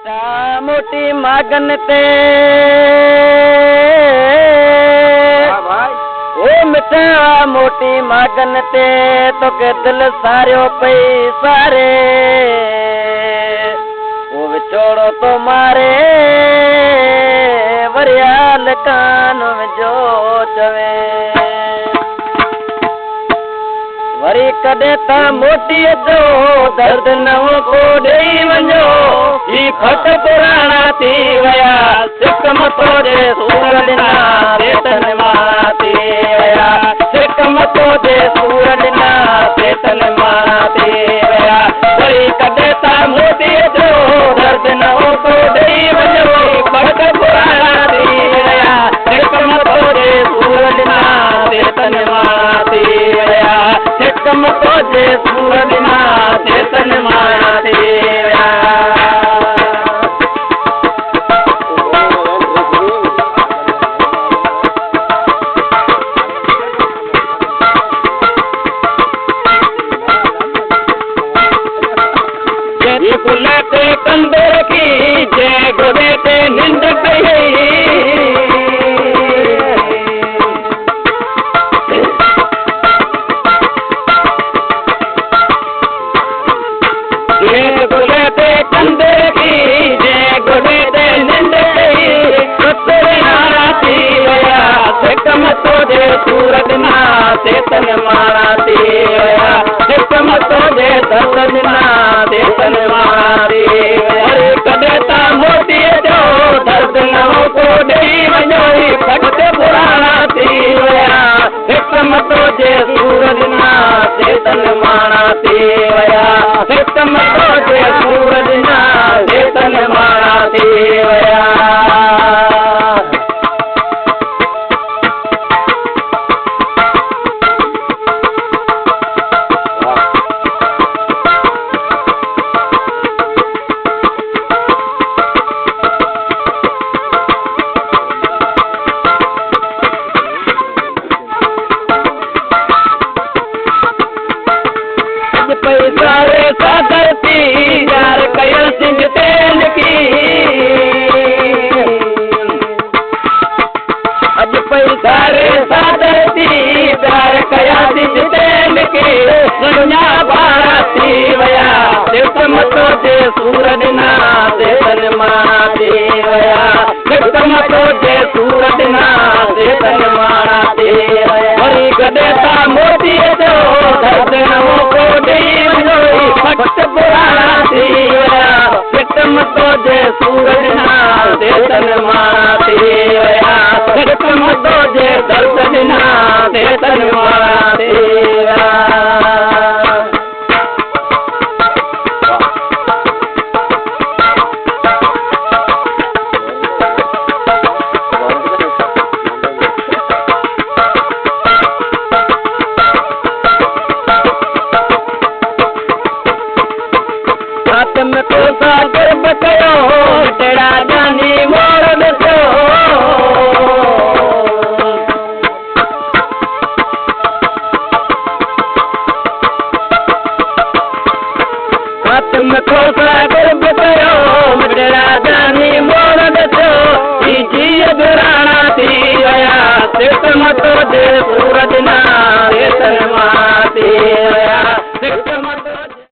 मिटा मोटी मागन ते ओ मिटा मोटी मागन ते तो के दिल सारियो पई सारे वो विचोड़ो तो मारे वरियाल कान जो चवे वरी कॾहिं त मोटी जो दर्द नओं को ॾेई वञो ही फट पुराणा थी विया सिक मथो जे सूर ॾिना सेतन मां थी विया सिक मथो जे सूर ॾिना सेतन मां थी विया वरी कॾहिं त मोटी जो दर्द नओं को ॾेई वञो ही फट पुराणा थी विया सिक मथो जे सूर ॾिना सेतन मां थी विया मथो जे सूर ॾिना सेतन मां थी विया पुल ते कंदे रखी जंहिं गोॾे ते निंड कई सूर ॾिना सेतन मां थी विया हिक मथो जे दर्द ॾिना सेतन मां थी वरी कॾहिं त मोटीअ जो दर्द नओं को ॾेई वञो ही फट पुराणा थी विया हिक मथो जे सूर ॾिना सेतन मां थी विया हिक मथो जे सूर ॾिना सेतन मां थी विया सारे सागर थी यार कयल सिंह तेल की अज पई सारे सागर थी प्यार कया सिंह तेल की दुनिया बारा थी विया सिक मथो जे सूर ॾिना सेतन मां थी विया सिक मथो जे सूर ॾिना सेतन मां थी विया वरी कॾहिं त मोतीअ जो दर्द नओं को ॾेई वञो फट पुराणा थी विया सिक मथो जे सूर ॾिना सेतन मां थी विया सिक मथो जे दर्द ॾिना सेतन मां थी विया में को सागर बकयो तेरा जानी मोर दसो हाथ में को सागर बकयो तेरा जानी मोर दसो जी दुराणा थी विया सिक मथो जे सूर ॾिना सेतन मां थी